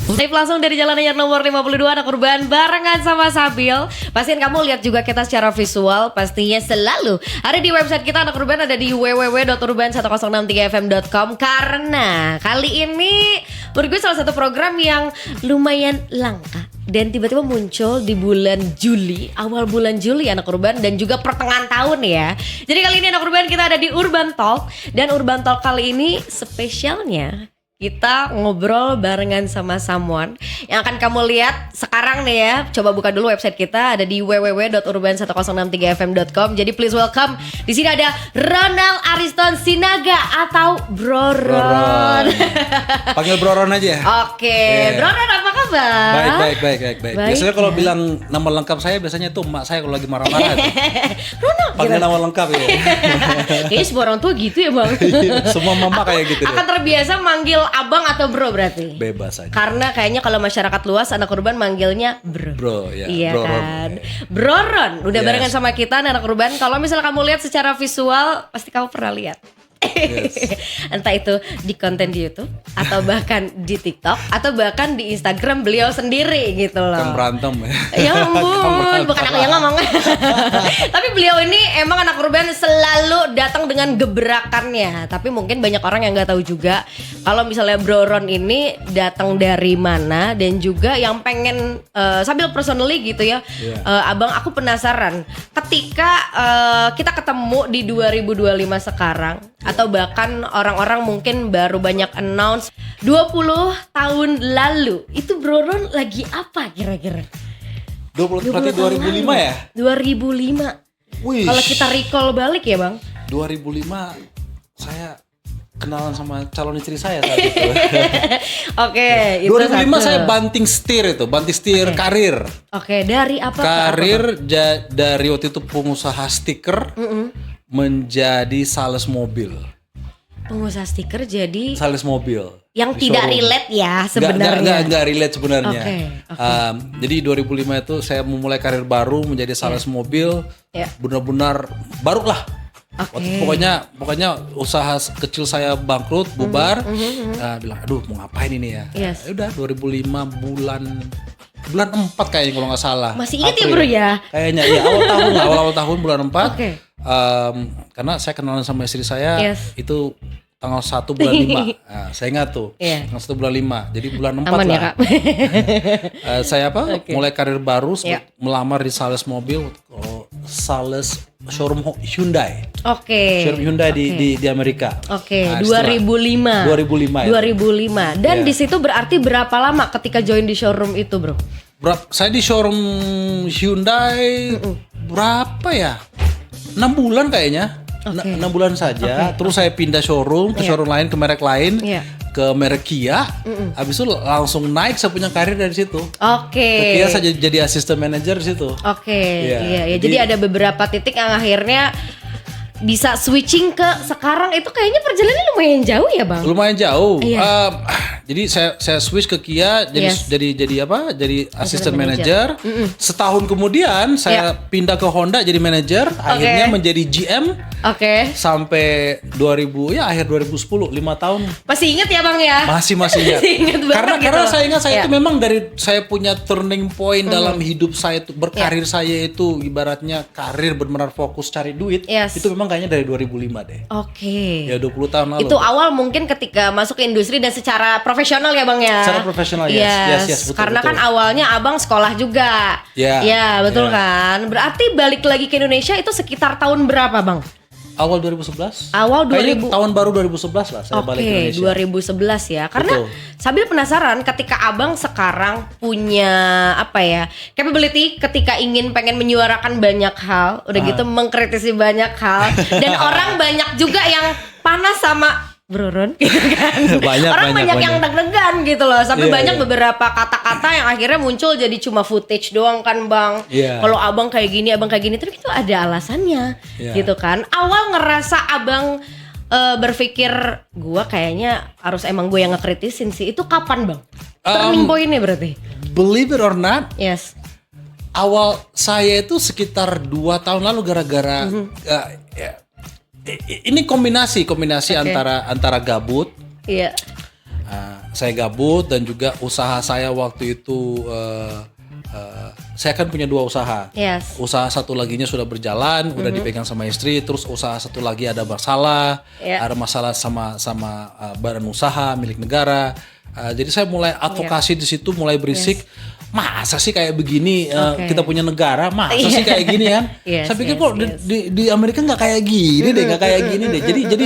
Live langsung dari Jalan Anyar nomor 52 Anak Urban barengan sama Sabil. Pastiin kamu lihat juga kita secara visual. Pastinya selalu ada di website kita Anak Urban, ada di www.urban1063fm.com. Karena kali ini menurut gue salah satu program yang lumayan langka dan tiba-tiba muncul di bulan Juli, awal bulan Juli Anak Urban, dan juga pertengahan tahun ya. Jadi kali ini Anak Urban kita ada di Urban Talk. Dan Urban Talk kali ini spesialnya kita ngobrol barengan sama someone yang akan kamu lihat sekarang nih ya. Coba buka dulu website kita, ada di www.urban1063fm.com. Jadi please welcome. Di sini ada Ronald Ariston Sinaga atau Broron. Panggil Broron aja. Oke, Broron apa kabar? Baik. Biasanya kalau bilang nama lengkap saya biasanya tuh emak saya kalau lagi marah-marah. Ronald. Panggil nama lengkap ya. Kayaknya semua orang tua gitu ya bang. Semua mama kayak gitu deh. Akan terbiasa manggil abang atau bro berarti? Bebas aja. Karena kayaknya kalau masyarakat luas Anak Urban manggilnya bro. Bro, ya. Iya Broron. kan. Broron udah Yes. barengan sama kita Anak Urban. Kalau misalnya kamu lihat secara visual pasti kamu pernah lihat. Yes. Entah itu di konten di YouTube atau bahkan di TikTok atau bahkan di Instagram beliau sendiri gitu loh. Kan berantem Ya ampun, bukan aku yang ngomong. Tapi beliau ini emang Anak Urban selalu datang dengan gebrakannya. Tapi mungkin banyak orang yang nggak tahu juga kalau misalnya Bro Ron ini datang dari mana, dan juga yang pengen sambil personally gitu ya. Yeah. Abang, aku penasaran ketika kita ketemu di 2025 sekarang, atau bahkan orang-orang mungkin baru banyak announce 20 tahun lalu, itu Bro Ron lagi apa kira-kira? 20 berarti 2005 ya? 2005. Wih. Kalau kita recall balik ya bang, 2005 saya kenalan sama calon istri saya saat itu. Oke, itu 2005 satu. saya banting setir karir. Oke, dari apa? ke Karir dari waktu itu pengusaha stiker menjadi sales mobil. pengusaha stiker jadi Sales mobil. yang Di tidak showroom. relate ya sebenarnya. Nggak relate sebenarnya. Oke. Jadi 2005 itu saya memulai karir baru menjadi sales mobil. Ya. Benar-benar baru lah. Oke. Pokoknya usaha kecil saya bangkrut, bubar. Bilang, aduh mau ngapain ini ya? Yes. Ya udah 2005 bulan 4 kayaknya kalau nggak salah. Masih ingat ya April. bro ya? Kayaknya ya awal tahun bulan 4. Oke. Karena saya kenalan sama istri saya Yes. itu tanggal 1 bulan 5. Nah, saya ingat tuh. Iya. Tanggal 1 bulan 5. Jadi bulan 4 Aman lah. ya kak? Saya Oke. mulai karir baru Iya. melamar di sales mobil, sales showroom Hyundai. Oke. Showroom Hyundai di Amerika. Oke, Nah, 2005. 2005 ya. 2005. Dan Iya. di situ berarti berapa lama ketika join di showroom itu, Bro? Saya di showroom Hyundai berapa ya? 6 bulan kayaknya. Oke. 6 bulan saja. Terus saya pindah showroom ke showroom lain, ke merek lain, Iya. ke merek Kia. Habis itu langsung naik saya punya karir dari situ. Oke. Ke Kia saya jadi assistant manager di situ. Oke, Iya, iya, ya. jadi- Jadi ada beberapa titik yang akhirnya bisa switching ke sekarang. Itu kayaknya perjalanannya lumayan jauh ya, Bang? Lumayan jauh. Iya. Jadi saya switch ke Kia jadi Yes. jadi apa? Jadi assistant manager. manager. Setahun kemudian saya pindah ke Honda jadi manager, akhirnya menjadi GM Oke. sampai 2000 ya akhir 2010, 5 tahun. Masih inget ya, Bang ya? Masih ingat. Masih ingat banget karena gitu. saya ingat saya Iya. itu memang dari saya punya turning point dalam hidup saya itu, berkarir saya itu ibaratnya karir benar-benar fokus cari duit. Yes. Itu memang kayaknya dari 2005 deh. Oke. Ya 20 tahun lalu. Itu awal mungkin ketika masuk ke industri dan secara profesional ya Bang ya? Secara profesional, yes. Yes, betul, Karena betul. kan awalnya Abang sekolah juga. Ya, Ya, betul ya. kan? Berarti balik lagi ke Indonesia itu sekitar tahun berapa Bang? Awal 2011. Awal Kayaknya 2000. tahun baru 2011 lah saya balik ke Oke, Indonesia. 2011 ya. Karena Betul. sambil penasaran ketika Abang sekarang punya apa ya, capability ketika pengen menyuarakan banyak hal, udah gitu mengkritisi banyak hal, dan orang banyak juga yang panas sama Bro Ron gitu kan. Orang banyak yang deg-degan gitu loh. Sampai Iya, banyak iya. beberapa kata-kata yang akhirnya muncul jadi cuma footage doang kan Bang. Iya. Kalau abang kayak gini, tapi itu ada alasannya Iya. gitu kan. Awal ngerasa abang berpikir gua kayaknya harus emang gue yang ngekritisin sih. Itu kapan Bang? Turning point-nya berarti? Believe it or not, Yes. awal saya itu sekitar 2 tahun lalu gara-gara ini kombinasi Oke. antara gabut. Iya. saya gabut dan juga usaha saya waktu itu saya kan punya 2 usaha. Yes. Usaha satu laginya sudah berjalan, udah dipegang sama istri. Terus usaha satu lagi ada masalah, ada masalah sama badan usaha milik negara. Jadi saya mulai advokasi di situ, mulai berisik. Masa sih kayak begini kita punya negara? Masa sih kayak gini kan? Saya pikir kok di Amerika nggak kayak gini deh, nggak kayak gini deh. Jadi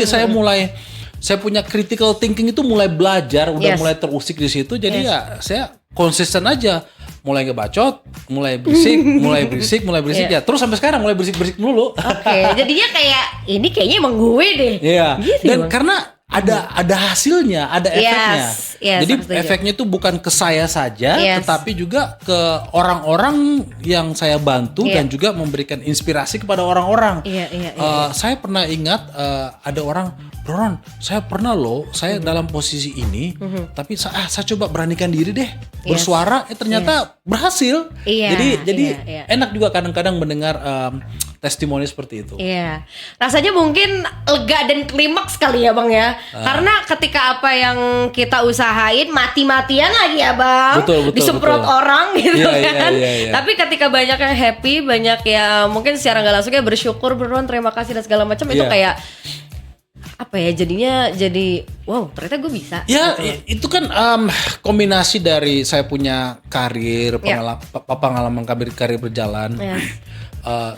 saya punya critical thinking itu mulai belajar, udah mulai terusik di situ. Jadi ya saya konsisten aja. Mulai ngebacot, mulai berisik ya. Terus sampai sekarang mulai berisik mulu. Oke, jadinya kayak ini kayaknya emang gue deh. Iya. Gitu, Dan karena ada hasilnya, ada efeknya. Jadi setuju. efeknya itu bukan ke saya saja, tetapi juga ke orang-orang yang saya bantu dan juga memberikan inspirasi kepada orang-orang. Saya pernah ingat ada orang, Bro Ron, saya pernah loh, saya dalam posisi ini, tapi saya coba beranikan diri deh, bersuara, ternyata berhasil. Jadi enak juga kadang-kadang mendengar testimoni seperti itu. Iya, rasanya mungkin lega dan klimaks kali ya Bang ya. Karena ketika apa yang kita usahain mati-matian lagi ya Bang, betul, disemprot orang gitu kan. Iya. Tapi ketika banyak yang happy, banyak yang mungkin secara nggak langsungnya bersyukur, Bro Ron, terima kasih dan segala macam, itu kayak apa ya, jadinya jadi wow, ternyata gue bisa. Ya itu kan kombinasi dari saya punya karir, pengalaman karir berjalan.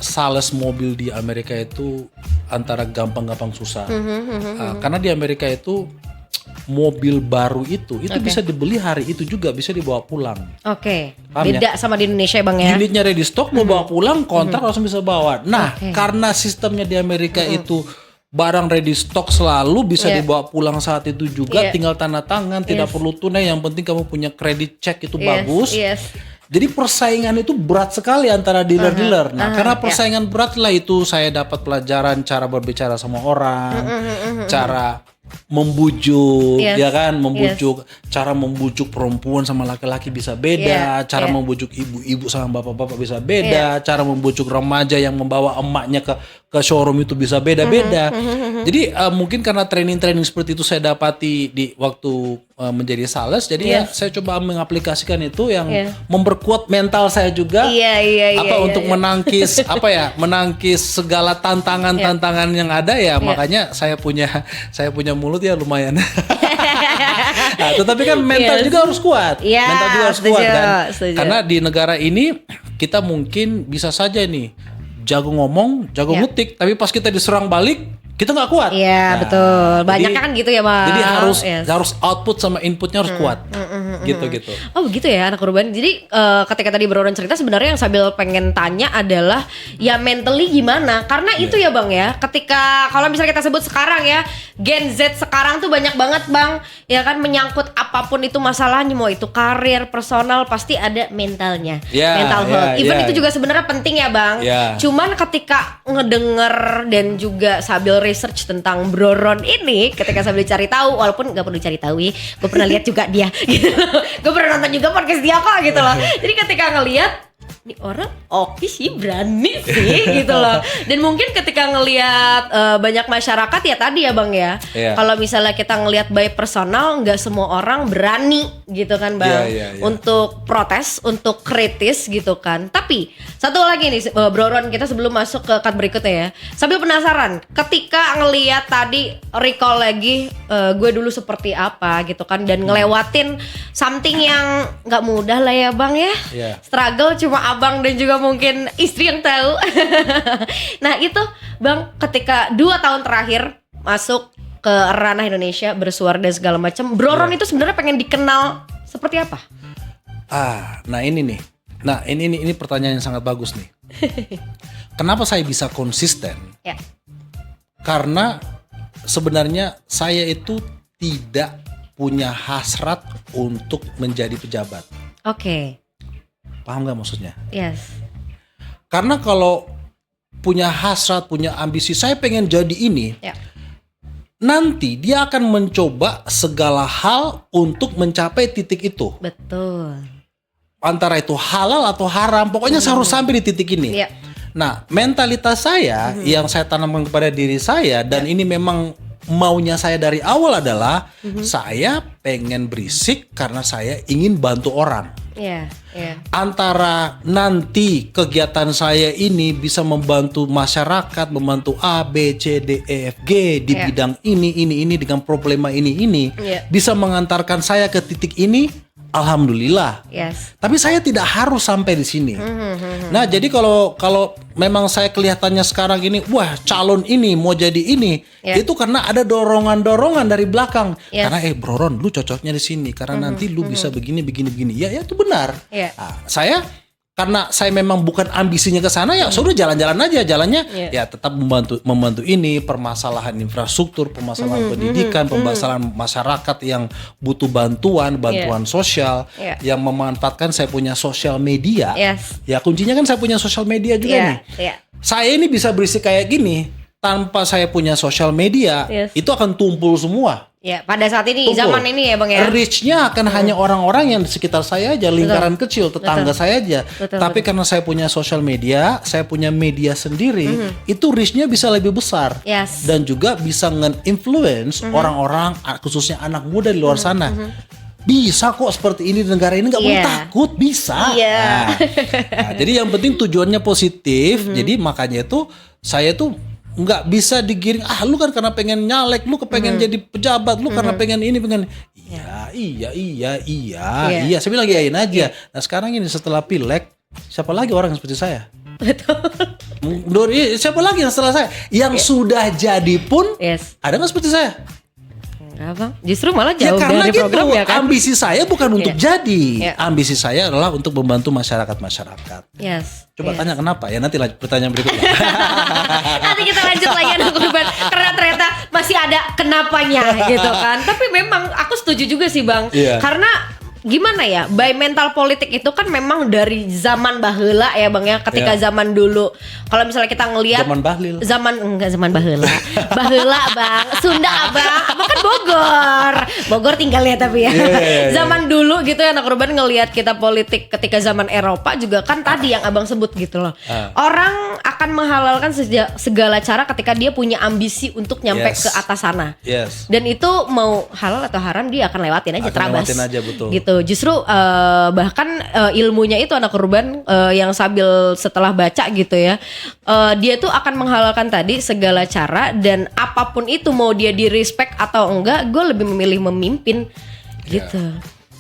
Sales mobil di Amerika itu antara gampang susah. Karena di Amerika itu mobil baru itu bisa dibeli hari itu juga, bisa dibawa pulang. Beda sama di Indonesia ya Bang ya. Unitnya ready stock, mau bawa pulang, kontrak langsung bisa bawa. Nah, karena sistemnya di Amerika itu barang ready stock selalu bisa dibawa pulang saat itu juga, tinggal tanda tangan, tidak perlu tunai, yang penting kamu punya credit check itu bagus. Jadi persaingan itu berat sekali antara dealer-dealer. Nah, karena persaingan berat lah itu saya dapat pelajaran cara berbicara sama orang, cara membujuk, ya kan, cara membujuk perempuan sama laki-laki bisa beda, cara membujuk ibu-ibu sama bapak-bapak bisa beda, cara membujuk remaja yang membawa emaknya ke showroom itu bisa beda-beda. Jadi mungkin karena training-training seperti itu saya dapati di waktu menjadi sales, jadi saya coba mengaplikasikan itu yang memperkuat mental saya juga, untuk menangkis menangkis segala tantangan yang ada ya. Makanya saya punya mulut ya lumayan. Nah, tetapi kan mental juga harus kuat. Mental juga harus kuat kan. Karena di negara ini kita mungkin bisa saja nih jago ngomong, jago ngutik, tapi pas kita diserang balik kita nggak kuat. Betul. Banyaknya kan gitu ya Bang. Jadi harus output sama inputnya harus kuat. Gitu. Oh begitu ya anak urban. Jadi ketika tadi Bro Ron cerita, sebenarnya yang sambil pengen tanya adalah ya mentally gimana? Karena itu ya Bang ya. Ketika kalau misalnya kita sebut sekarang ya, Gen Z sekarang tuh banyak banget Bang, ya kan, menyangkut apapun itu masalahnya, mau itu karir, personal, pasti ada mentalnya. Mental health. Even itu juga sebenarnya penting ya Bang. Cuman ketika ngedenger dan juga sambil research tentang Bro Ron ini, ketika sambil cari tahu, walaupun nggak perlu cari tahu, gue pernah lihat juga dia, gitu. Gue pernah nonton juga podcast dia kok, gitu loh. Jadi ketika ngelihat ini orang oke sih, berani sih gitu loh. Dan mungkin ketika ngelihat banyak masyarakat ya tadi ya Bang ya, kalau misalnya kita ngelihat by personal, nggak semua orang berani gitu kan Bang, untuk protes, untuk kritis gitu kan. Tapi satu lagi nih Bro Ron, kita sebelum masuk ke cut berikutnya ya, sambil penasaran ketika ngelihat tadi, recall lagi gue dulu seperti apa gitu kan, dan ngelewatin something yang nggak mudah lah ya Bang ya. Struggle cuma abang dan juga mungkin istri yang tahu. Nah itu Bang, ketika 2 tahun terakhir masuk ke ranah Indonesia, bersuara dan segala macam, Bro Ron itu sebenarnya pengen dikenal seperti apa? Nah ini nih. Nah ini pertanyaan yang sangat bagus nih. Kenapa saya bisa konsisten? Karena sebenarnya saya itu tidak punya hasrat untuk menjadi pejabat. Paham gak maksudnya? Karena kalau punya hasrat, punya ambisi, saya pengen jadi ini, nanti dia akan mencoba segala hal untuk mencapai titik itu. Betul. Antara itu halal atau haram, pokoknya harus sampai di titik ini. Nah, mentalitas saya yang saya tanamkan kepada diri saya, dan ini memang maunya saya dari awal adalah saya pengen berisik karena saya ingin bantu orang. Iya, iya. Antara nanti kegiatan saya ini bisa membantu masyarakat, membantu A, B, C, D, E, F, G di bidang ini dengan problema ini, bisa mengantarkan saya ke titik ini, alhamdulillah. Yes. Tapi saya tidak harus sampai di sini. Nah, jadi kalau memang saya kelihatannya sekarang ini, wah calon ini mau jadi ini, itu karena ada dorongan-dorongan dari belakang. Karena Bro Ron, lu cocoknya di sini karena nanti lu bisa begini. Ya itu benar. Nah, saya karena saya memang bukan ambisinya ke sana, ya sudah jalan-jalan aja, jalannya ya tetap membantu ini, permasalahan infrastruktur, permasalahan pendidikan, permasalahan masyarakat yang butuh bantuan sosial, yang memanfaatkan saya punya sosial media. Ya kuncinya kan saya punya sosial media juga nih. Saya ini bisa berisik kayak gini tanpa saya punya sosial media, itu akan tumpul semua. Ya, pada saat ini, zaman ini ya Bang ya. Reach-nya akan hanya orang-orang yang di sekitar saya aja, lingkaran kecil, tetangga saya aja. Tapi karena saya punya sosial media, saya punya media sendiri, itu reach-nya bisa lebih besar. Dan juga bisa nge-influence orang-orang, khususnya anak muda di luar sana. Bisa kok seperti ini di negara ini, nggak perlu takut, bisa. Nah, jadi yang penting tujuannya positif. Jadi makanya itu saya tuh nggak bisa digiring, lu kan karena pengen nyalek, lu kepengen jadi pejabat, lu karena pengen ini, pengen iya, saya bilang iyain aja. Nah sekarang ini setelah pileg, siapa lagi orang yang seperti saya? Betul. Siapa lagi yang setelah saya? Yang sudah jadi pun ada nggak seperti saya? Apa? Justru malah jauh dari gitu, program ya kan. Ambisi saya bukan untuk jadi. Ambisi saya adalah untuk membantu masyarakat. Coba tanya kenapa ya, nanti lanjut pertanyaan berikutnya. Nanti kita lanjut lagi anak korban, karena ternyata masih ada kenapanya gitu kan. Tapi memang aku setuju juga sih Bang. Karena gimana ya, by mental politik itu kan memang dari zaman baheula ya Bang ya. Ketika zaman dulu, kalau misalnya kita ngelihat zaman bahlil, enggak zaman baheula. Baheula Bang, Sunda Abang kan Bogor tinggalnya tapi ya. Zaman dulu gitu ya anak korban ngelihat kita politik ketika zaman Eropa juga kan tadi yang Abang sebut gitu loh. Orang akan menghalalkan segala cara ketika dia punya ambisi untuk nyampe ke atas sana. Dan itu mau halal atau haram dia akan lewatin aja, terabas. Betul. Gitu. Justru bahkan ilmunya itu anak korban yang sambil setelah baca gitu ya, dia tuh akan menghalalkan tadi segala cara, dan apapun itu mau dia di respect atau enggak, gue lebih memilih memimpin gitu.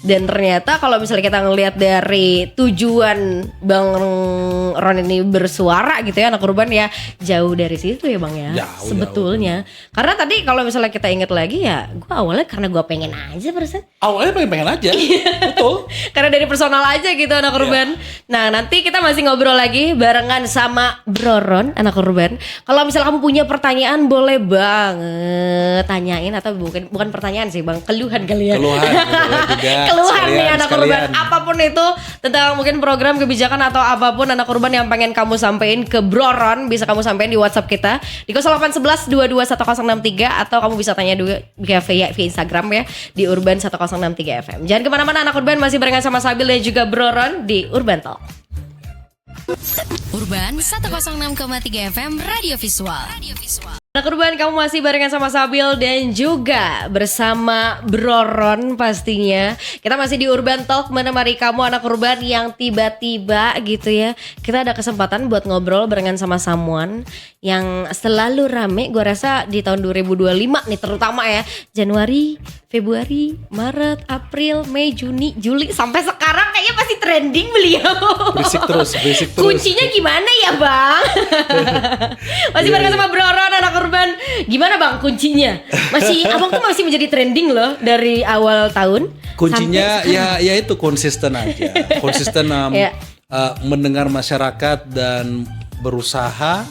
Dan ternyata kalau misalnya kita ngelihat dari tujuan Bang Ron ini bersuara gitu ya anak korban, ya jauh dari situ ya Bang ya, sebetulnya. Karena tadi kalau misalnya kita ingat lagi ya, gue awalnya karena gue pengen aja persen. Awalnya pengen aja, betul. Karena dari personal aja gitu anak korban. Nah nanti kita masih ngobrol lagi barengan sama Bro Ron anak korban. Kalau misalnya kamu punya pertanyaan boleh banget tanyain, atau bukan pertanyaan sih Bang, keluhan kali ya. Keluhan nih anak korban, apapun itu tentang mungkin program kebijakan atau apapun anak korban yang pengen kamu sampein ke Bro Ron, bisa kamu sampein di WhatsApp kita di 0811 221063, atau kamu bisa tanya juga via Instagram ya di Urban 1063 FM. Jangan kemana-mana anak korban, masih barengan sama Sabil dan juga Bro Ron di Urban Talk. Urban 106,3 FM Radio Visual. Anak korban, kamu masih barengan sama Sabil dan juga bersama Bro Ron pastinya. Kita masih di Urban Talk menemani kamu anak korban yang tiba-tiba gitu ya, kita ada kesempatan buat ngobrol barengan sama someone yang selalu rame. Gue rasa di tahun 2025 nih terutama ya, Januari, Februari, Maret, April, Mei, Juni, Juli, sampai sekarang kayaknya pasti trending beliau. Berisik terus. Kuncinya gimana ya Bang? Masih barengan sama Bro Ron anak korban. Gimana Bang kuncinya? Abang tuh masih menjadi trending loh dari awal tahun. Kuncinya ya itu konsisten aja. Konsisten mendengar masyarakat dan berusaha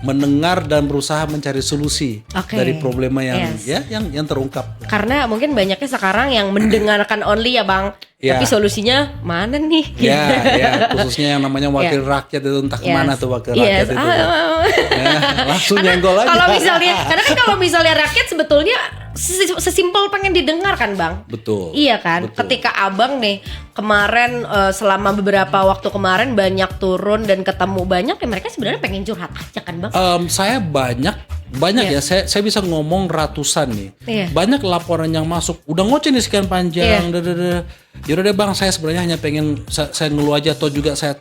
mendengar dan berusaha mencari solusi dari problema yang terungkap. Karena mungkin banyaknya sekarang yang mendengarkan only ya Bang, tapi solusinya mana nih? Khususnya yang namanya wakil rakyat itu entah kemana tuh wakil rakyat itu. Langsung nyenggol aja. Karena kalau misalnya rakyat sebetulnya sesimpel pengen didengar kan Bang? Betul. Iya kan? Betul. Ketika Abang nih kemarin selama beberapa waktu kemarin banyak turun dan ketemu banyak, ya mereka sebenarnya pengen curhat aja kan Bang? Saya banyak banyak ya. Saya bisa ngomong ratusan nih. Iya. Banyak laporan yang masuk. Udah ngoceh nih sekian panjang. Yaudah deh bang, saya sebenarnya hanya pengen saya ngeluh aja, atau juga saya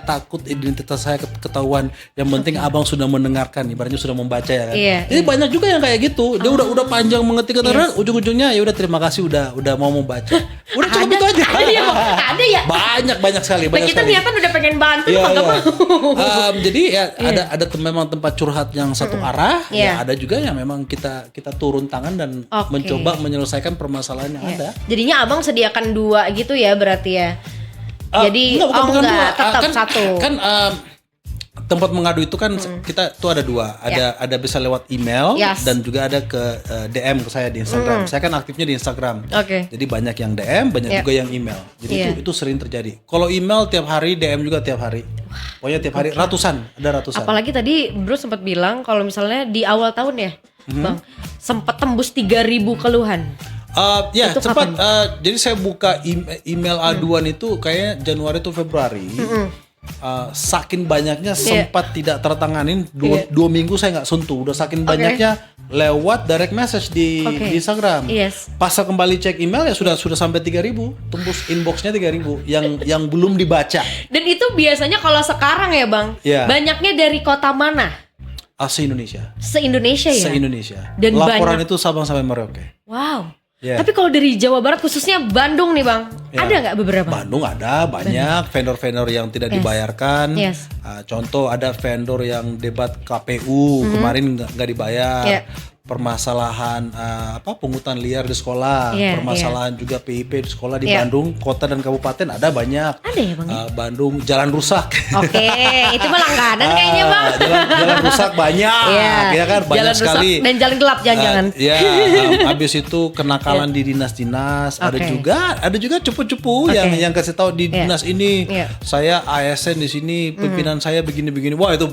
takut identitas saya ketahuan. Yang penting abang sudah mendengarkan, ibaratnya sudah membaca ya kan. Jadi banyak juga yang kayak gitu. Dia udah panjang mengetik ujung-ujungnya ya udah terima kasih udah mau membaca. Udah cukup itu aja. Ada ya. Banyak sekali. Banyak kita sekali. niatan udah pengen bantu, Iya. nggak mau. Jadi ya ada memang tempat curhat yang satu arah. Ya ada juga yang memang kita turun tangan dan mencoba menyelesaikan permasalahan yang ada. Jadinya abang sediakan 2 gitu ya berarti ya. Jadi bukan enggak, dua. tetap satu. Tempat mengadu itu kan kita tuh ada 2. Ada bisa lewat email dan juga ada ke DM ke saya di Instagram. Saya kan aktifnya di Instagram. Jadi banyak yang DM, banyak juga yang email. Jadi itu sering terjadi. Kalau email tiap hari, DM juga tiap hari. Pokoknya tiap hari ada ratusan. Apalagi tadi Bro sempat bilang kalau misalnya di awal tahun ya, Bang, sempat tembus 3.000 keluhan. Itu sempat. Jadi saya buka email aduan itu kayaknya Januari atau Februari. Saking banyaknya sempat tidak tertanganin 2 minggu saya nggak sentuh. Udah saking banyaknya lewat direct message di Instagram. Pas saya kembali cek email ya sudah sampai 3.000, tembus inboxnya 3.000 yang belum dibaca. Dan itu biasanya kalau sekarang ya bang, banyaknya dari kota mana? Se-Indonesia. Se-Indonesia ya? Se-Indonesia. Dan laporan itu Sabang sampai Merauke. Wow. Tapi kalau dari Jawa Barat khususnya Bandung nih bang, ada nggak beberapa? Bandung ada banyak vendor-vendor yang tidak dibayarkan. Contoh ada vendor yang debat KPU kemarin nggak dibayar. Permasalahan pungutan liar di sekolah, permasalahan juga PIP di sekolah di Bandung, kota dan kabupaten ada banyak. Ada ya bang? Bandung jalan rusak. Itu mah langganan kayaknya bang. Jalan rusak banyak, ya kan banyak jalan sekali. Dan jalan gelap jangan-jangan. Habis itu kenakalan di dinas-dinas, ada juga cupu-cupu yang kasih tahu di dinas ini saya ASN di sini, pimpinan saya begini-begini. Wah itu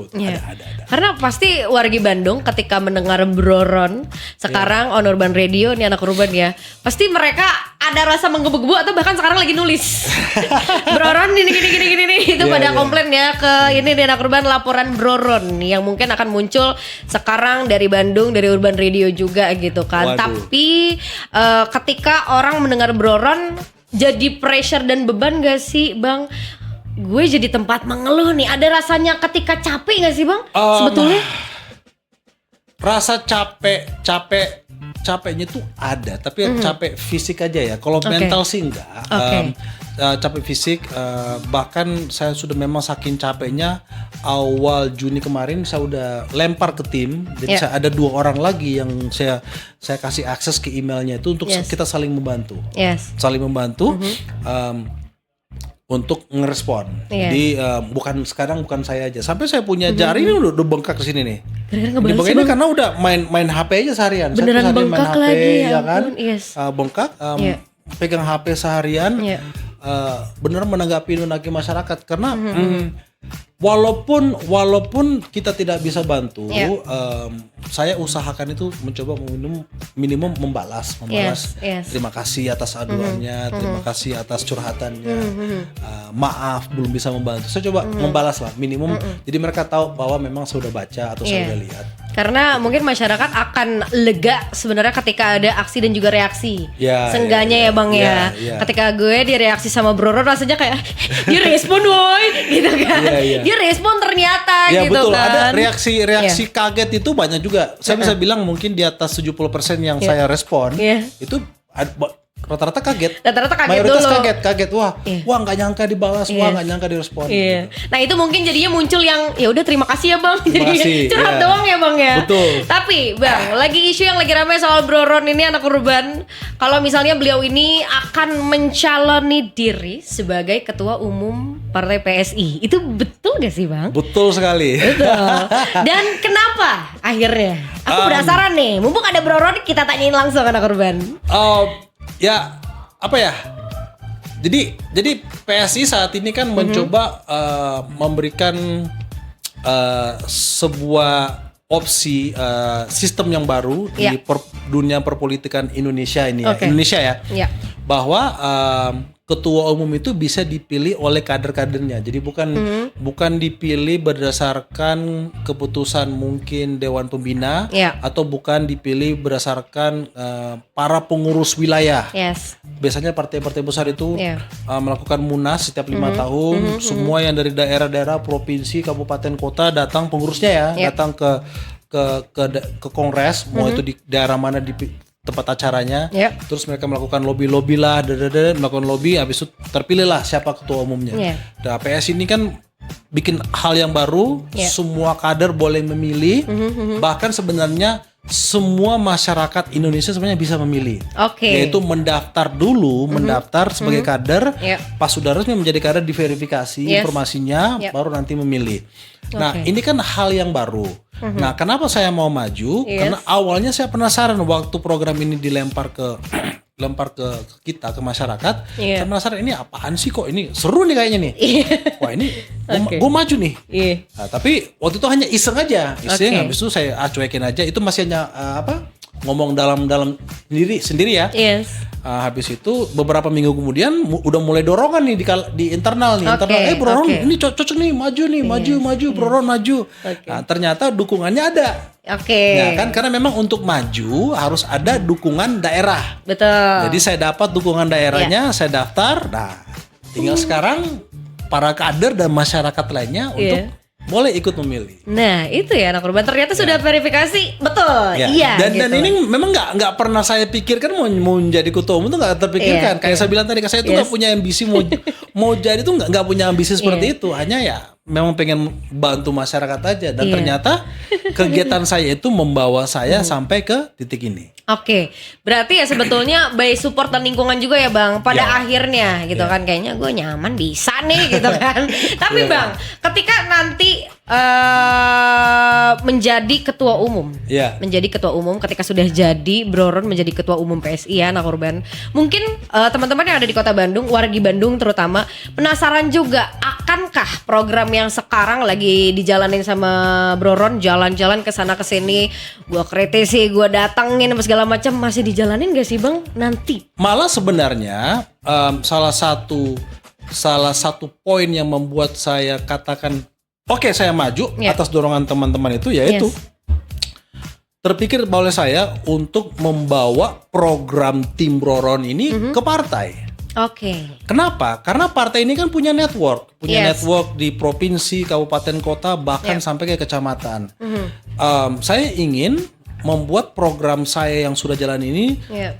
ada. Karena pasti wargi Bandung ketika mendengar Broron sekarang on Urban Radio nih anak urban ya, pasti mereka ada rasa menggebu-gebu atau bahkan sekarang lagi nulis Broron ini gini itu pada komplain ya ke ini di anak urban, laporan Broron yang mungkin akan muncul sekarang dari Bandung, dari Urban Radio juga gitu kan. Tapi ketika orang mendengar Broron jadi pressure dan beban gak sih bang? Gue jadi tempat mengeluh nih, ada rasanya ketika capek gak sih bang sebetulnya? Rasa capeknya tuh ada, tapi capek fisik aja ya. Kalau mental sih enggak. Capek fisik, bahkan saya sudah memang saking capeknya awal Juni kemarin saya udah lempar ke tim. Jadi saya ada 2 orang lagi yang saya kasih akses ke emailnya itu untuk kita saling membantu. Saling membantu. Untuk ngerespon. Jadi bukan saya aja. Sampai saya punya jari ini udah bengkak ke sini nih. Dibengkak ini karena udah main HP aja seharian. Beneran bengkak main HP, lagi ya kan. Bengkak, pegang HP seharian. Beneran menanggapi masyarakat karena walaupun kita tidak bisa bantu, saya usahakan itu mencoba minimum membalas. Terima kasih atas aduannya, terima kasih atas curhatannya. Maaf belum bisa membantu. Saya coba membalas lah minimum. Jadi mereka tahu bahwa memang saya udah baca atau saya udah lihat. Karena mungkin masyarakat akan lega sebenarnya ketika ada aksi dan juga reaksi. Seenggaknya ya bang ya. Ketika gue direaksi sama Broron rasanya kayak dia respon woy gitu kan. Dia respon ternyata gitu betul. kan. Ada reaksi kaget itu banyak juga. Saya bisa bilang mungkin di atas 70% yang saya respon itu rata-rata kaget. Mayoritas dulu. Kaget. Wah nggak nyangka dibalas, wah nggak nyangka direspon. Gitu. Nah itu mungkin jadinya muncul yang ya udah terima kasih ya bang. Jadi curhat doang ya bang ya. Betul. Tapi bang, lagi isu yang lagi ramai soal Broron ini anak urban. Kalau misalnya beliau ini akan mencaloni diri sebagai ketua umum Partai PSI, itu betul gak sih bang? Betul sekali. Betul. Dan kenapa akhirnya? Aku penasaran nih. Mumpung ada Broron, kita tanyain langsung anak urban. Jadi PSI saat ini kan mencoba memberikan sebuah opsi sistem yang baru di dunia perpolitikan Indonesia ini Indonesia ya. Bahwa ketua umum itu bisa dipilih oleh kader-kadernya. Jadi bukan dipilih berdasarkan keputusan mungkin Dewan Pembina atau bukan dipilih berdasarkan para pengurus wilayah. Yes. Biasanya partai-partai besar itu melakukan munas setiap 5 tahun. Semua yang dari daerah-daerah, provinsi, kabupaten, kota datang pengurusnya datang ke kongres, mau itu di daerah mana di tempat acaranya, terus mereka melakukan lobby lah, melakukan lobby, habis itu terpilihlah siapa ketua umumnya. Nah, PS ini kan bikin hal yang baru, semua kader boleh memilih, bahkan sebenarnya semua masyarakat Indonesia sebenarnya bisa memilih, yaitu mendaftar dulu, mendaftar sebagai kader, pas sudah resmi menjadi kader diverifikasi informasinya, baru nanti memilih. Nah ini kan hal yang baru. Nah kenapa saya mau maju? Karena awalnya saya penasaran waktu program ini dilempar ke kita, ke masyarakat. Saya penasaran ini apaan sih, kok ini seru nih kayaknya nih. Wah ini gue maju nih. Nah, tapi waktu itu hanya iseng aja, habis itu saya cuekin aja. Itu masih hanya ngomong dalam sendiri ya. Habis itu beberapa minggu kemudian udah mulai dorongan nih di internal nih. Bro Ron ini cocok nih, maju Bro Ron maju. Nah, ternyata dukungannya ada. Ya kan, karena memang untuk maju harus ada dukungan daerah. Betul. Jadi saya dapat dukungan daerahnya, saya daftar. Nah, tinggal sekarang para kader dan masyarakat lainnya untuk boleh ikut memilih. Nah itu ya anak korban, ternyata sudah verifikasi betul. Dan ini memang nggak pernah saya pikirkan mau menjadi ketua umum itu nggak terpikirkan. Kayak saya bilang tadi, saya itu nggak punya ambisi mau jadi tuh nggak punya ambisi seperti itu. Hanya ya memang pengen bantu masyarakat aja, dan ternyata kegiatan saya itu membawa saya sampai ke titik ini. Berarti ya sebetulnya by support dan lingkungan juga ya Bang pada akhirnya gitu kan, kayaknya gue nyaman bisa nih gitu kan. Tapi Bang, ketika nanti menjadi ketua umum, ketika sudah jadi Bro Ron menjadi ketua umum PSI ya anak korban, mungkin teman-teman yang ada di kota Bandung, wargi Bandung terutama, penasaran juga akankah program yang sekarang lagi dijalanin sama Bro Ron, jalan-jalan ke sana ke sini, gua kritisi, gua datengin segala macam, masih dijalanin gak sih Bang nanti? Malah sebenarnya salah satu poin yang membuat saya katakan saya maju atas dorongan teman-teman itu, yaitu terpikir oleh saya untuk membawa program tim Bro Ron ini ke partai. Kenapa? Karena partai ini kan punya network di provinsi, kabupaten, kota, bahkan sampai ke kecamatan. Saya ingin membuat program saya yang sudah jalan ini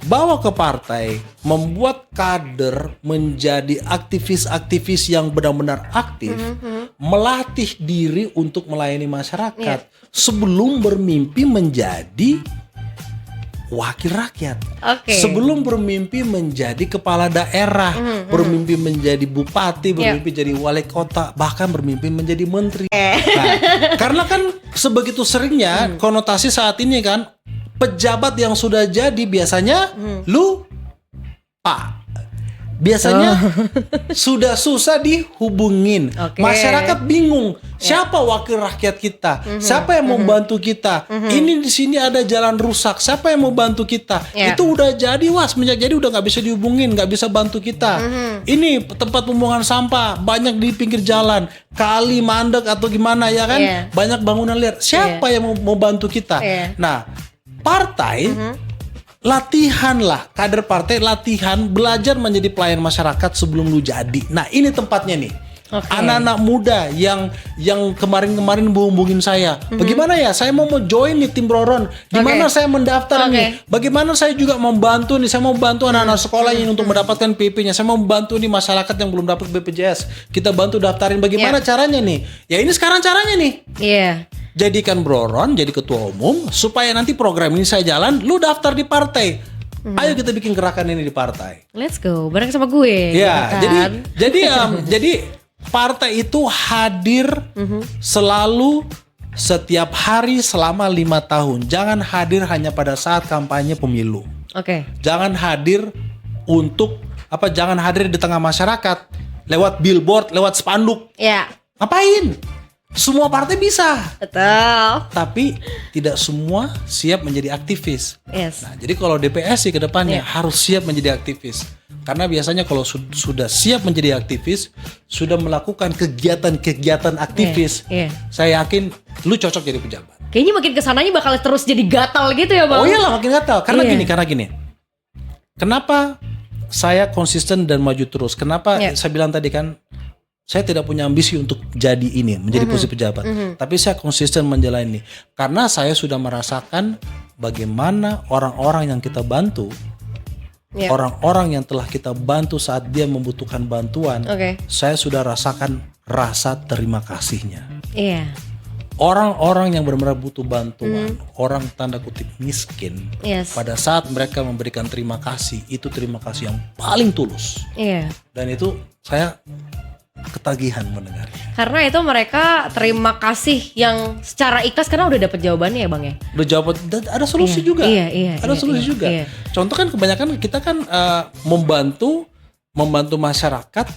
bawa ke partai, membuat kader menjadi aktivis-aktivis yang benar-benar aktif, melatih diri untuk melayani masyarakat sebelum bermimpi menjadi wakil rakyat. Sebelum bermimpi menjadi kepala daerah, bermimpi menjadi bupati, bermimpi jadi wali kota, bahkan bermimpi menjadi menteri. Nah, karena kan sebegitu seringnya konotasi saat ini kan, pejabat yang sudah jadi biasanya lupa. Biasanya sudah susah dihubungin. Masyarakat bingung, siapa wakil rakyat kita? Siapa yang mau bantu kita? Ini di sini ada jalan rusak, siapa yang mau bantu kita? Itu udah jadi semenjak jadi udah nggak bisa dihubungin, nggak bisa bantu kita. Ini tempat pembuangan sampah banyak di pinggir jalan, kali mandek atau gimana ya kan? Banyak bangunan liar. Siapa yang mau bantu kita? Nah, partai kader partai latihan belajar menjadi pelayan masyarakat sebelum lu jadi. Nah ini tempatnya nih. Anak-anak muda yang kemarin hubungin saya. Bagaimana ya, saya mau join nih tim Bro Ron. Gimana saya mendaftar nih? Bagaimana saya juga membantu nih? Saya mau bantu anak-anak sekolah ini untuk mendapatkan PP-nya. Saya mau bantu nih masyarakat yang belum dapat BPJS. Kita bantu daftarin. Bagaimana caranya nih? Ya ini sekarang caranya nih. Jadikan Bro Ron jadi ketua umum supaya nanti program ini saya jalan, lu daftar di partai. Ayo kita bikin gerakan ini di partai. Let's go, bareng sama gue. Jadi partai itu hadir selalu setiap hari selama 5 tahun. Jangan hadir hanya pada saat kampanye pemilu. Jangan hadir jangan hadir di tengah masyarakat lewat billboard, lewat spanduk. Ngapain? Semua partai bisa. Betul. Tapi tidak semua siap menjadi aktivis. Nah, jadi kalau DPS sih ke depannya harus siap menjadi aktivis. Karena biasanya kalau sudah siap menjadi aktivis, sudah melakukan kegiatan-kegiatan aktivis, saya yakin lu cocok jadi pejabat. Kayaknya makin kesananya bakal terus jadi gatal gitu ya Bang. Oh iyalah makin gatal. Karena gini. Kenapa saya konsisten dan maju terus? Kenapa saya bilang tadi kan, saya tidak punya ambisi untuk jadi ini, menjadi posisi pejabat. Tapi saya konsisten menjalani. Karena saya sudah merasakan bagaimana orang-orang yang kita bantu, orang-orang yang telah kita bantu saat dia membutuhkan bantuan, saya sudah rasakan rasa terima kasihnya. Orang-orang yang benar-benar butuh bantuan, orang tanda kutip miskin, pada saat mereka memberikan terima kasih, itu terima kasih yang paling tulus. Dan itu saya ketagihan mendengarnya. Karena itu mereka terima kasih yang secara ikhlas karena udah dapet jawabannya ya Bang ya. Udah jawab dan ada solusi juga. Ada solusi juga. Contoh kan kebanyakan kita kan membantu masyarakat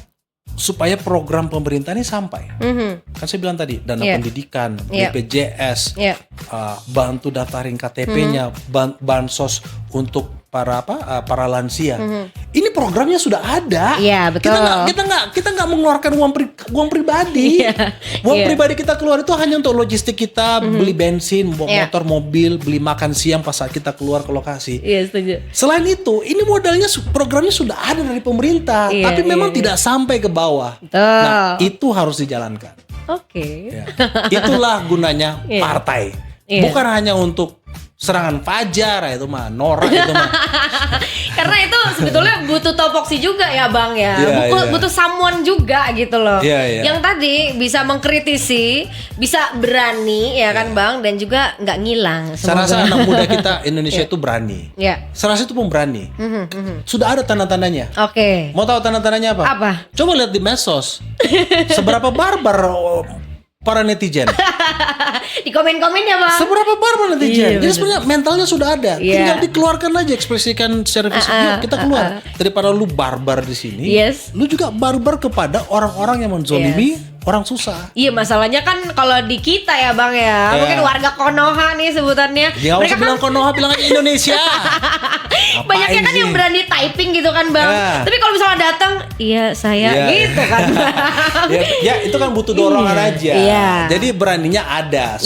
supaya program pemerintah ini sampai. Kan saya bilang tadi dana pendidikan, BPJS, bantu daftarin KTP-nya, bansos untuk para lansia. Ini programnya sudah ada. Iya, betul. Kita nggak mengeluarkan uang pribadi. Uang pribadi kita keluar itu hanya untuk logistik kita, beli bensin, motor, mobil, beli makan siang pas saat kita keluar ke lokasi. Setuju. Selain itu, ini modalnya programnya sudah ada dari pemerintah, tapi memang tidak sampai ke bawah. Nah, itu harus dijalankan. Itulah gunanya partai. Bukan hanya untuk serangan fajar itu mah norak itu mah. Karena itu sebetulnya butuh topoksi juga ya Bang ya. Butuh someone juga gitu loh. Yang tadi bisa mengkritisi, bisa berani ya kan Bang, dan juga nggak ngilang. Saya rasa anak muda kita Indonesia itu berani. Saya rasa itu pemberani. Sudah ada tanda-tandanya. Mau tahu tanda-tandanya apa? Coba lihat di medsos. Seberapa barbar para netizen. Di komen-komennya Bang. Seberapa barbar netizen. Jadi sebenarnya mentalnya sudah ada. Tinggal dikeluarkan aja, ekspresikan secara fisik. Yuk kita keluar. Daripada lu barbar di sini, lu juga barbar kepada orang-orang yang menzolimi orang susah. Iya, masalahnya kan kalau di kita ya Bang ya, mungkin warga Konoha nih sebutannya. Ya usah bilang Konoha, bilang aja Indonesia. Banyaknya kan yang berani typing gitu kan Bang. Tapi kalau misalnya datang, iya saya gitu kan. Itu kan butuh dorongan aja. Jadi beraninya ada.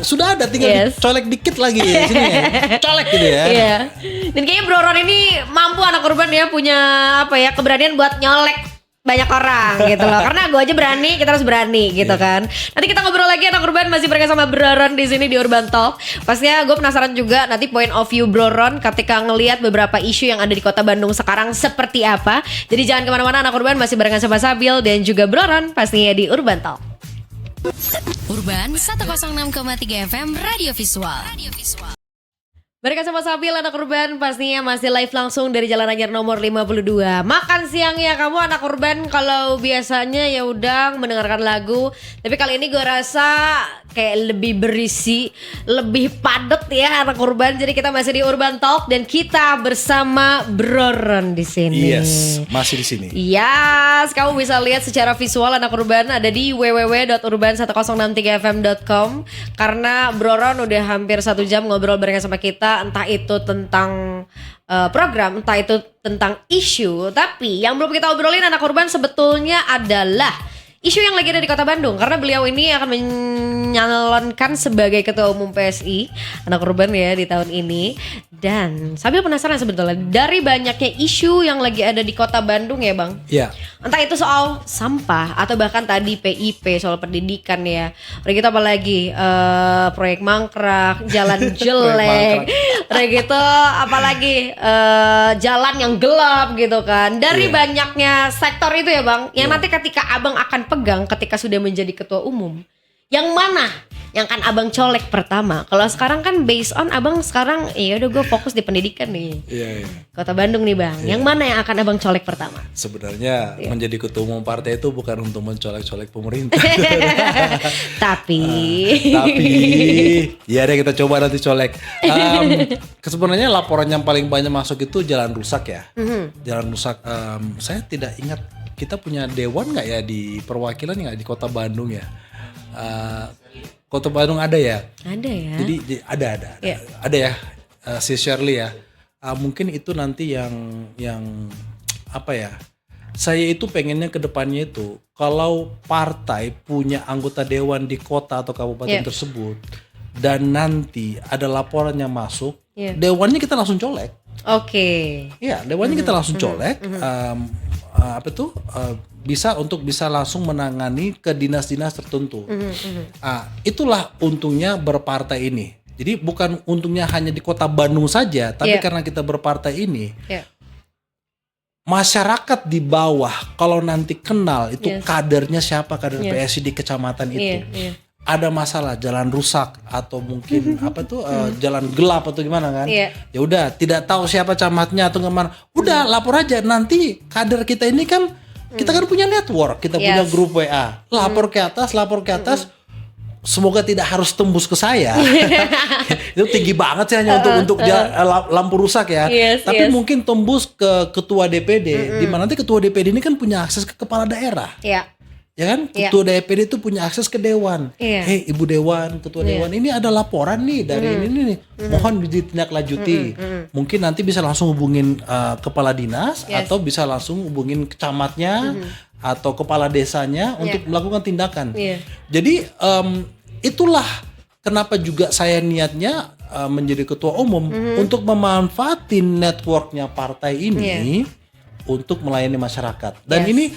Sudah ada, tinggal colek dikit lagi sini ya. Colek gitu ya. Dan kayaknya Bro Ron ini mampu anak urban ya, punya keberanian buat nyolek banyak orang gitu loh. Karena gue aja berani, kita harus berani gitu kan. Nanti kita ngobrol lagi anak urban, masih bareng sama Bro Ron di sini di Urban Talk. Pastinya gue penasaran juga nanti point of view Bro Ron ketika ngelihat beberapa isu yang ada di Kota Bandung sekarang seperti apa. Jadi jangan kemana-mana anak urban, masih barengan sama Sabil dan juga Bro Ron pastinya di Urban Talk. Urban 106,3 FM Radio Visual. Mereka sama Sabil anak urban, pastinya masih live langsung dari Jalan Anyar nomor 52. Makan siangnya kamu anak urban, kalau biasanya ya udah mendengarkan lagu, tapi kali ini gue rasa kayak lebih berisi, lebih padat ya anak urban. Jadi kita masih di Urban Talk dan kita bersama Bro Ron di sini. Yes, masih di sini. Yes, kamu bisa lihat secara visual anak urban ada di www.urban1063fm.com. Karena Bro Ron udah hampir 1 jam ngobrol bareng sama kita, entah itu tentang program, entah itu tentang isu. Tapi yang belum kita obrolin anak urban sebetulnya adalah isu yang lagi ada di Kota Bandung. Karena beliau ini akan menyalonkan sebagai Ketua Umum PSI anak urban ya di tahun ini. Dan sambil penasaran sebetulnya dari banyaknya isu yang lagi ada di Kota Bandung ya Bang. Iya. Entah itu soal sampah atau bahkan tadi PIP, soal pendidikan ya. Udah gitu apalagi proyek mangkrak, jalan jelek. Udah gitu apalagi jalan yang gelap gitu kan. Dari banyaknya sektor itu ya Bang, yang nanti ketika Abang akan pegang ketika sudah menjadi Ketua Umum, yang mana yang kan Abang colek pertama? Kalau sekarang kan based on Abang sekarang ya udah gue fokus di pendidikan nih. Kota Bandung nih Bang. Yang mana yang akan Abang colek pertama? Sebenarnya menjadi ketua umum partai itu bukan untuk mencolek-colek pemerintah. Tapi ya deh kita coba nanti colek. Sebenarnya laporan yang paling banyak masuk itu jalan rusak ya. Jalan rusak. Saya tidak ingat kita punya dewan nggak ya di perwakilan nggak di Kota Bandung ya. Kota Bandung ada ya? Ada ya. Jadi ada ya. Si Shirley ya. Mungkin itu nanti yang apa ya? Saya itu pengennya ke depannya itu kalau partai punya anggota dewan di kota atau kabupaten tersebut dan nanti ada laporan yang masuk, dewannya kita langsung colek. Oke. Iya, dewannya kita langsung colek. Bisa langsung menangani ke dinas-dinas tertentu. Itulah untungnya berpartai ini. Jadi bukan untungnya hanya di kota Bandung saja, tapi karena kita berpartai ini, masyarakat di bawah kalau nanti kenal itu kadernya siapa, kader PSI di kecamatan itu. Ada masalah jalan rusak atau mungkin jalan gelap atau gimana kan? Ya udah, tidak tahu siapa camatnya atau kemana. Udah lapor aja, nanti kader kita ini kan kita kan punya network, kita punya grup WA. Lapor ke atas. Semoga tidak harus tembus ke saya. Itu tinggi banget sih hanya untuk lampu rusak ya. Tapi mungkin tembus ke ketua DPD, di mana nanti ketua DPD ini kan punya akses ke kepala daerah. Ya kan? Ketua DPD itu punya akses ke dewan. Hei Ibu Dewan, Ketua Dewan, ini ada laporan nih dari ini nih. Mohon ditindaklanjuti. Mungkin nanti bisa langsung hubungin kepala dinas atau bisa langsung hubungin camatnya atau kepala desanya untuk melakukan tindakan. Jadi itulah kenapa juga saya niatnya menjadi ketua umum untuk memanfaatin networknya partai ini untuk melayani masyarakat. Dan ini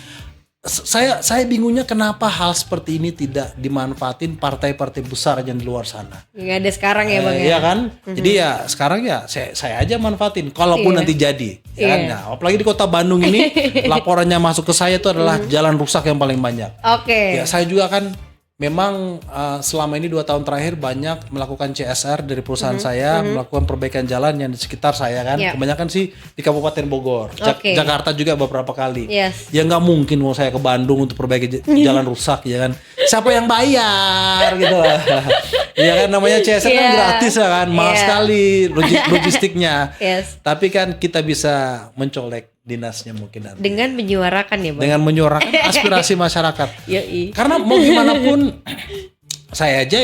saya bingungnya kenapa hal seperti ini tidak dimanfaatin partai-partai besar yang di luar sana. Nggak ada sekarang ya Bang ya kan? Jadi ya sekarang ya saya aja manfaatin kalaupun nanti jadi. Ya kan? Nah, apalagi di kota Bandung ini laporannya masuk ke saya itu adalah jalan rusak yang paling banyak. Ya saya juga kan memang selama ini 2 tahun terakhir banyak melakukan CSR dari perusahaan saya, melakukan perbaikan jalan yang di sekitar saya kan. Kebanyakan sih di Kabupaten Bogor, Jakarta juga beberapa kali. Ya nggak mungkin mau saya ke Bandung untuk perbaiki jalan rusak ya kan. Siapa yang bayar gitu. Ya kan namanya CSR kan gratis ya kan, mahal sekali logistiknya. Tapi kan kita bisa mencolek dinasnya mungkin nanti. Dengan menyuarakan ya Bang. Dengan menyuarakan aspirasi masyarakat. Karena mau gimana pun saya aja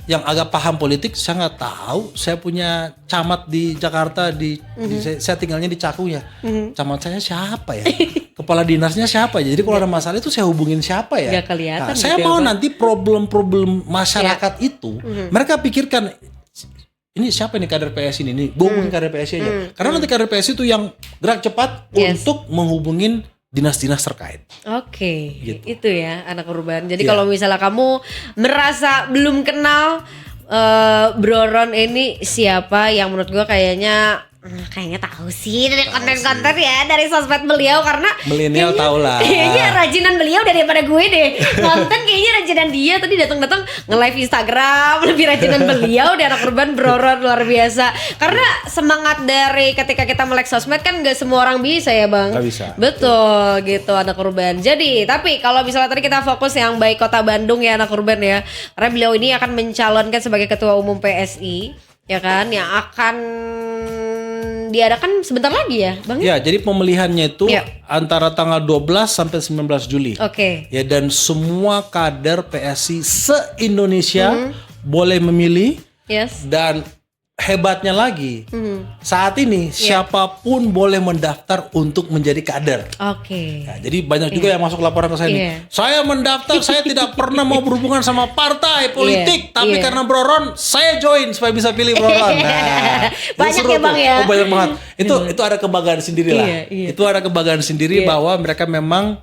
yang agak paham politik, saya nggak tahu. Saya punya camat di Jakarta saya tinggalnya di Cakung ya. Camat saya siapa ya? Kepala dinasnya siapa ya? Jadi kalau ada masalah itu saya hubungin siapa ya? Gak kelihatan. Nah, saya mau nanti problem-problem masyarakat itu mereka pikirkan ini siapa nih kader PSI ini? Gue hubungin kader PSI aja. Karena nanti kader PSI itu yang gerak cepat untuk menghubungin dinas-dinas terkait. Gitu. Itu ya anak urban. Jadi kalau misalnya kamu merasa belum kenal Bro Ron ini siapa, yang menurut gue kayaknya tahu sih dari konten-konten ya, dari sosmed beliau, karena milenial tau lah. Kayaknya rajinan beliau daripada gue deh. Konten kayaknya rajinan dia, tadi datang-datang nge-live Instagram lebih rajinan beliau di anak urban. Bro Ron luar biasa. Karena semangat dari ketika kita melek sosmed kan gak semua orang bisa ya Bang. Gak bisa. Betul gitu anak urban. Jadi tapi kalau misalnya tadi kita fokus yang baik kota Bandung ya anak urban ya, karena beliau ini akan mencalonkan sebagai ketua umum PSI ya kan, yang akan diadakan sebentar lagi ya Bang? Ya, jadi pemilihannya itu antara tanggal 12 sampai 19 Juli. Ya, dan semua kader PSI se-Indonesia boleh memilih. Dan hebatnya lagi, saat ini siapapun boleh mendaftar untuk menjadi kader. Nah, jadi banyak juga yang masuk laporan ke saya nih. Saya mendaftar, saya tidak pernah mau berhubungan sama partai politik, tapi karena Bro Ron, saya join supaya bisa pilih Bro Ron. Nah, banyak ya Bang ya. Banyak banget. Itu ada kebanggaan sendiri lah. Itu ada kebanggaan sendiri bahwa mereka memang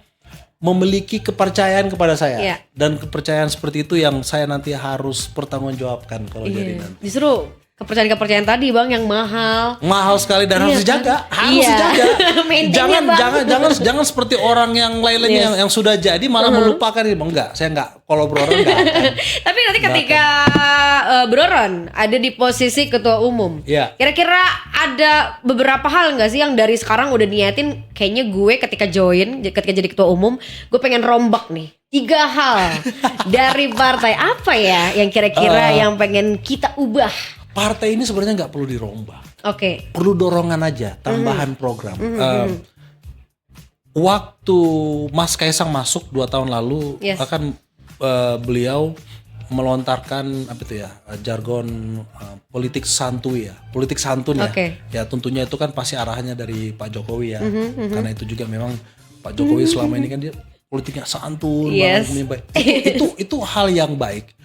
memiliki kepercayaan kepada saya. Dan kepercayaan seperti itu yang saya nanti harus pertanggungjawabkan kalau jadi nanti. Justru kepercayaan tadi Bang yang mahal sekali dan harus dijaga, jangan seperti orang yang lainnya yang sudah jadi malah melupakan ini. Enggak, saya enggak. Kalau Bro Ron enggak akan. Tapi nanti ketika Bro Ron ada di posisi ketua umum, kira-kira ada beberapa hal nggak sih yang dari sekarang udah niatin, kayaknya gue ketika jadi ketua umum gue pengen rombak nih 3 hal dari partai apa ya yang kira-kira yang pengen kita ubah? Partai ini sebenarnya nggak perlu dirombak. Perlu dorongan aja, tambahan program. Waktu Mas Kaisang masuk 2 tahun lalu, bahkan beliau melontarkan apa itu ya, jargon politik santuy ya, politik santun ya. Ya tentunya itu kan pasti arahannya dari Pak Jokowi ya. Karena itu juga memang Pak Jokowi selama ini kan dia politiknya santun, baik. Itu hal yang baik.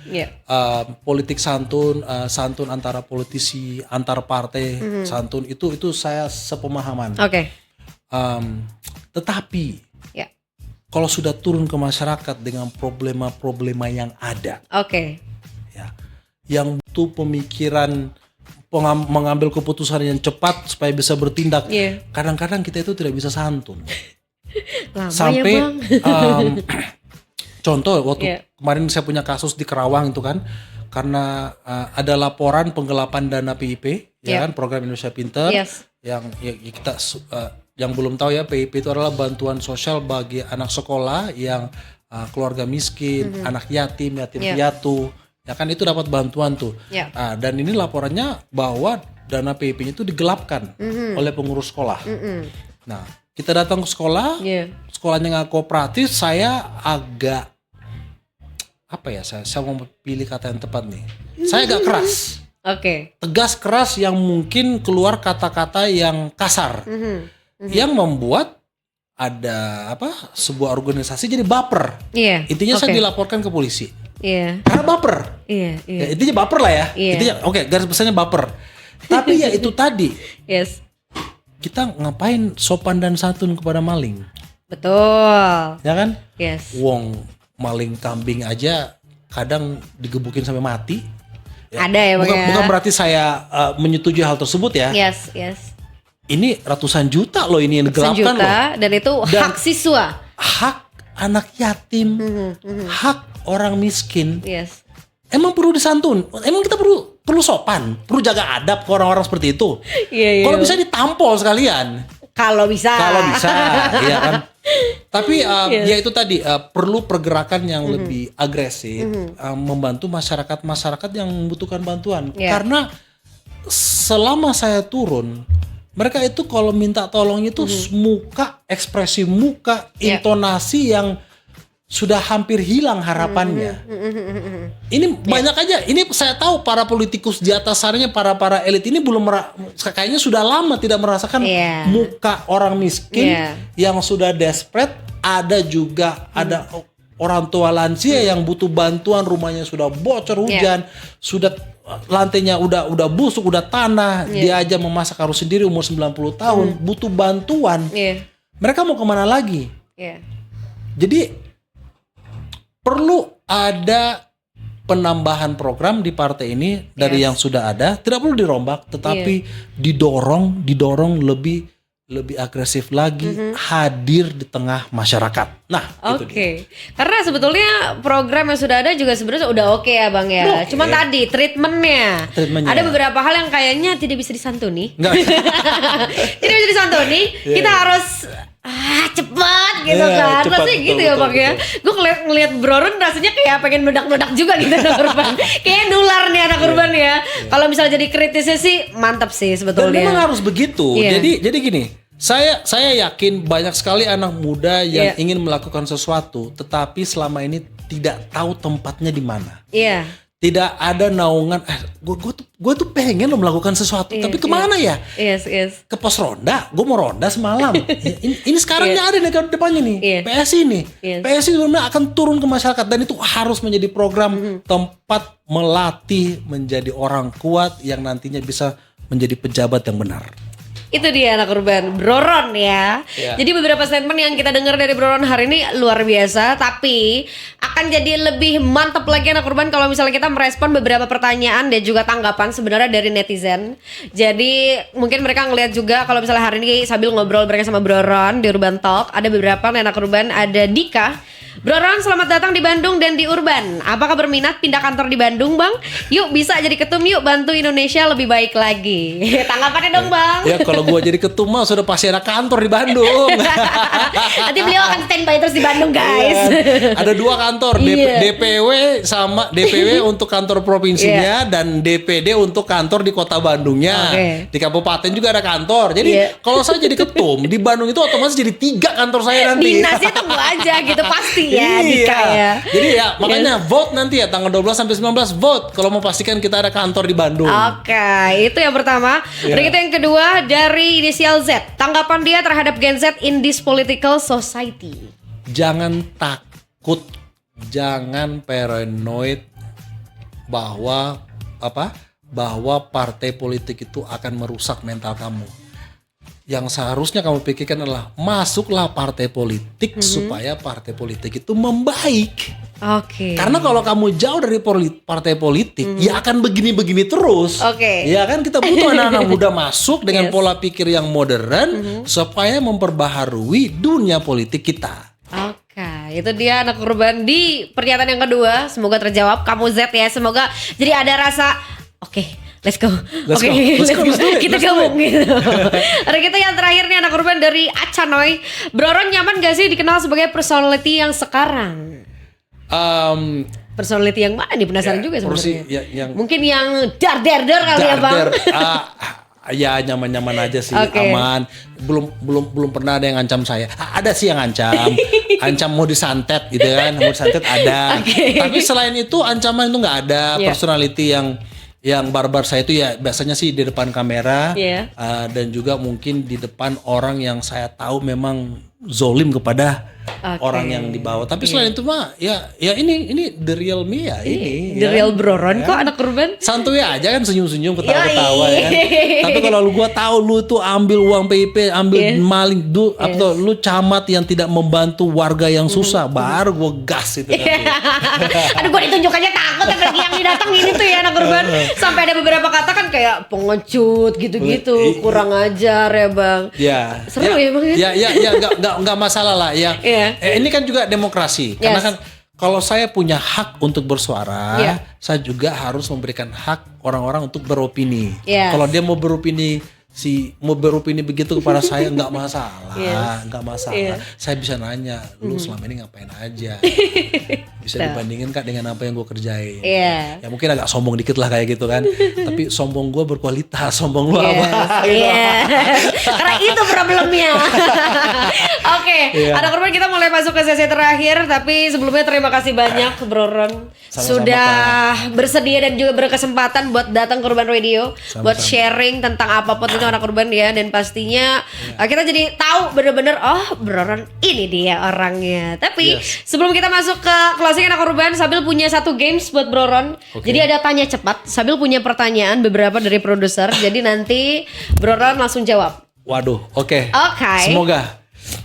Politik santun, santun antara politisi, antar partai, santun itu saya sepemahaman. Tetapi kalau sudah turun ke masyarakat dengan problema-problema yang ada, ya, yang butuh pemikiran, mengambil keputusan yang cepat supaya bisa bertindak. Kadang-kadang kita itu tidak bisa santun. Sampai contoh waktu kemarin saya punya kasus di Kerawang itu kan, karena ada laporan penggelapan dana PIP, ya kan, program Indonesia Pintar, yang kita yang belum tahu ya, PIP itu adalah bantuan sosial bagi anak sekolah yang keluarga miskin, anak yatim piatu, ya kan, itu dapat bantuan tuh. Dan ini laporannya bahwa dana PIP-nya itu digelapkan oleh pengurus sekolah. Nah, kita datang ke sekolah, sekolahnya nggak kooperatif, saya agak saya mau pilih kata yang tepat nih. Saya agak keras. Tegas keras yang mungkin keluar kata-kata yang kasar. Yang membuat ada sebuah organisasi jadi baper. Intinya saya dilaporkan ke polisi. Karena baper. Ya, intinya baper lah ya. Intinya garis besarnya baper. Tapi ya itu tadi. Kita ngapain sopan dan santun kepada maling? Betul. Ya kan? Wong maling kambing aja kadang digebukin sampai mati. Ada ya, bukan berarti saya menyetujui hal tersebut ya. Ini ratusan juta loh ini yang digelapkan loh. Dan itu hak siswa, hak anak yatim, hak orang miskin. Emang perlu disantun? Emang kita perlu sopan, perlu jaga adab ke orang-orang seperti itu. Kalau bisa ditampol sekalian. Kalau bisa, iya kan. Tapi ya itu tadi perlu pergerakan yang lebih agresif, membantu masyarakat yang membutuhkan bantuan. Karena selama saya turun, mereka itu kalau minta tolong itu muka, ekspresi muka, intonasi yang sudah hampir hilang harapannya. Ini banyak aja. Ini saya tahu para politikus di atas sananya, para elit ini belum kayaknya sudah lama tidak merasakan muka orang miskin yang sudah desperate. Ada juga ada orang tua lansia yang butuh bantuan, rumahnya sudah bocor hujan, sudah lantainya udah busuk, udah tanah, dia aja memasak harus sendiri umur 90 tahun, butuh bantuan. Mereka mau kemana lagi? Jadi perlu ada penambahan program di partai ini dari yang sudah ada, tidak perlu dirombak, tetapi didorong lebih agresif lagi, hadir di tengah masyarakat. Nah, itu dia. Karena sebetulnya program yang sudah ada juga sebenarnya udah oke ya Bang ya. Cuman tadi treatmentnya ada beberapa hal yang kayaknya tidak bisa disantuni. Tidak bisa disantuni. Kita harus cepet gitu kan. Rasanya gitu ya Bang ya. Gue ngeliat Bro Ron rasanya kayak pengen meledak-meledak juga gitu anak kurban. Kayak nular nih anak kurban ya. Kalau misalnya jadi kritisnya sih mantap sih sebetulnya. Dan memang harus begitu. Jadi gini, saya yakin banyak sekali anak muda yang ingin melakukan sesuatu, tetapi selama ini tidak tahu tempatnya di mana. Tidak ada naungan. Gue tuh pengen lo melakukan sesuatu, tapi kemana ya? Ke pos ronda. Gue mau ronda semalam. Ini sekarang ada nih depannya nih. PSI nih. PSI sebenarnya akan turun ke masyarakat, dan itu harus menjadi program tempat melatih menjadi orang kuat yang nantinya bisa menjadi pejabat yang benar. Itu dia anak kurban, Bro Ron ya. Jadi beberapa statement yang kita dengar dari Bro Ron hari ini luar biasa, tapi akan jadi lebih mantap lagi anak kurban kalau misalnya kita merespon beberapa pertanyaan dan juga tanggapan sebenarnya dari netizen. Jadi mungkin mereka ngelihat juga kalau misalnya hari ini sambil ngobrol bareng sama Bro Ron di Urban Talk, ada beberapa anak kurban, ada Dika. Bro Ron, selamat datang di Bandung dan di Urban. Apakah berminat pindah kantor di Bandung, Bang? Yuk bisa jadi ketum, yuk bantu Indonesia lebih baik lagi. Tanggapannya dong, Bang. Ya kalau gue jadi ketum mah sudah pasti ada kantor di Bandung. Nanti beliau akan standby terus di Bandung, guys. Ada 2 kantor, DPW sama DPW untuk kantor provinsinya dan DPD untuk kantor di kota Bandungnya. Di kabupaten juga ada kantor. Jadi kalau saya jadi ketum di Bandung itu otomatis jadi 3 kantor saya nanti. Dinasnya tunggu aja gitu pasti. ya Dika ya. Jadi ya makanya vote nanti ya tanggal 12 sampai 19 vote kalau mau pastikan kita ada kantor di Bandung. Oke, itu yang pertama. Iya. Berikut yang kedua dari inisial Z. Tanggapan dia terhadap Gen Z in this political society. Jangan takut, jangan paranoid bahwa partai politik itu akan merusak mental kamu. Yang seharusnya kamu pikirkan adalah masuklah partai politik supaya partai politik itu membaik. Oke. Karena kalau kamu jauh dari partai politik, ya akan begini-begini terus. Oke. Ya kan kita butuh anak-anak muda masuk dengan pola pikir yang modern supaya memperbaharui dunia politik kita. Oke, itu dia anak urban di pernyataan yang kedua. Semoga terjawab. Kamu Z ya, semoga jadi ada rasa oke. Let's go. Let's Oke, go. Let's go. Let's do it. kita Let's do gabung gitu. Ada kita yang terakhir nih anak urban dari Acanoy. Broron nyaman gak sih dikenal sebagai personality yang sekarang? Personality yang mana nih? Penasaran juga sebenarnya. Mungkin yang dar kali ya bang. Ya nyaman-nyaman aja sih, Okay. aman. Belum pernah ada yang ngancam saya. Ada sih yang ancam mau disantet gitu kan, mau disantet ada. Okay. Tapi selain itu ancaman itu nggak ada. Yeah. Personality yang barbar saya itu ya biasanya sih di depan kamera, Yeah. Dan juga mungkin di depan orang yang saya tahu memang zolim kepada orang yang dibawa. Tapi selain itu mah ya ini the real me ya ini. The real Broron kok anak urban. Santuy aja kan senyum-senyum ketawa-ketawa ya kan. Tapi kalau gua tahu lu tuh ambil uang PIP, ambil maling atau lu camat yang tidak membantu warga yang susah, baru gua gas itu kan. Aduh gua ditunjuk aja takut apalagi yang didatengin itu ya anak urban. Sampai ada beberapa kata kan kayak pengecut gitu-gitu, kurang ajar ya bang. Ya. Seru ya bang ya. Ya enggak masalah lah ya. Ini kan juga demokrasi. Karena kan kalau saya punya hak untuk bersuara, saya juga harus memberikan hak orang-orang untuk beropini. Kalau dia mau beropini begitu kepada saya nggak masalah, nggak masalah. Saya bisa nanya, lu selama ini ngapain aja? Bisa dibandingin Kak dengan apa yang gue kerjain. Ya mungkin agak sombong dikit lah kayak gitu kan. Tapi sombong gue berkualitas, sombong lu apa? Karena itu problemnya. Oke, anak korban kita mulai masuk ke sesi terakhir. Tapi sebelumnya terima kasih banyak Broron sudah bersedia dan juga berkesempatan buat datang ke Urban Radio, buat sharing tentang apapun itu anak urban ya. Dan pastinya kita jadi tahu bener-bener Broron ini dia orangnya. Tapi sebelum kita masuk ke closing anak urban, Sabil punya satu games buat Broron. Jadi ada tanya cepat. Sabil punya pertanyaan beberapa dari produser. Jadi nanti Broron langsung jawab. Waduh, oke.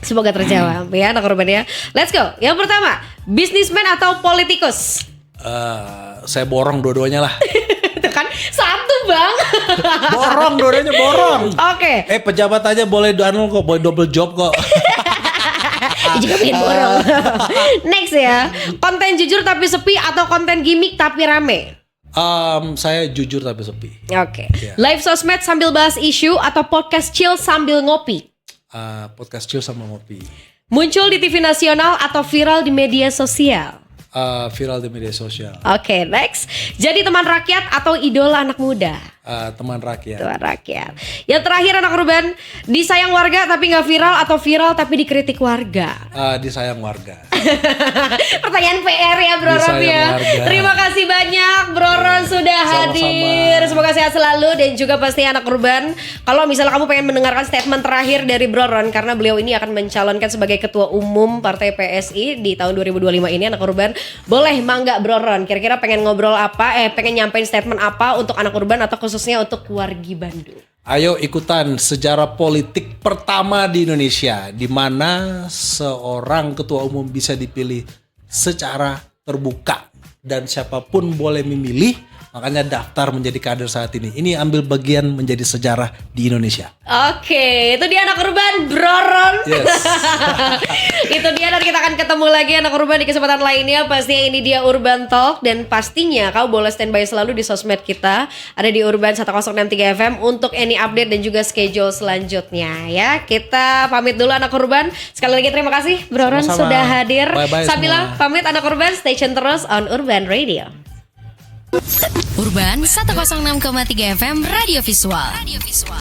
Semoga terjawab ya anak urban ya. Let's go. Yang pertama, businessman atau politikus? Saya borong dua-duanya lah. Itu kan satu bang. Borong dua-duanya borong. Oke. Pejabat aja boleh kok, boleh double job kok. Juga pengen borong. Next ya, konten jujur tapi sepi atau konten gimmick tapi rame? Saya jujur tapi sepi. Oke. Live sosmed sambil bahas isu atau podcast chill sambil ngopi? Podcast chill sama ngopi. Muncul di TV nasional atau viral di media sosial? Viral di media sosial. Oke, next. Jadi teman rakyat atau idola anak muda? Teman rakyat. Teman rakyat. Yang terakhir anak urban, disayang warga tapi nggak viral atau viral tapi dikritik warga? Disayang warga. Pertanyaan PR ya Broron ya. Terima kasih banyak Broron sudah hadir. Semoga sehat selalu dan juga pasti anak urban. Kalau misalnya kamu pengen mendengarkan statement terakhir dari Broron, karena beliau ini akan mencalonkan sebagai ketua umum Partai PSI di tahun 2025 ini anak urban, boleh mangga Broron. Kira-kira pengen ngobrol apa? Pengen nyampein statement apa untuk anak urban atau khususnya untuk wargi Bandung? Ayo ikutan sejarah politik pertama di Indonesia, di mana seorang ketua umum bisa dipilih secara terbuka dan siapapun boleh memilih. Makanya daftar menjadi kader saat ini. Ini ambil bagian menjadi sejarah di Indonesia. Oke, itu dia anak urban Broron. Yes. Itu dia, dan kita akan ketemu lagi anak urban di kesempatan lainnya. Pastinya ini dia Urban Talk, dan pastinya kau boleh standby selalu di sosmed kita. Ada di Urban 1063 FM untuk any update dan juga schedule selanjutnya ya. Kita pamit dulu anak urban. Sekali lagi terima kasih Broron sudah hadir. Bye-bye Sabila semua. pamit anak urban, stay tune terus on Urban Radio. Urban 106,3 FM Radio Visual.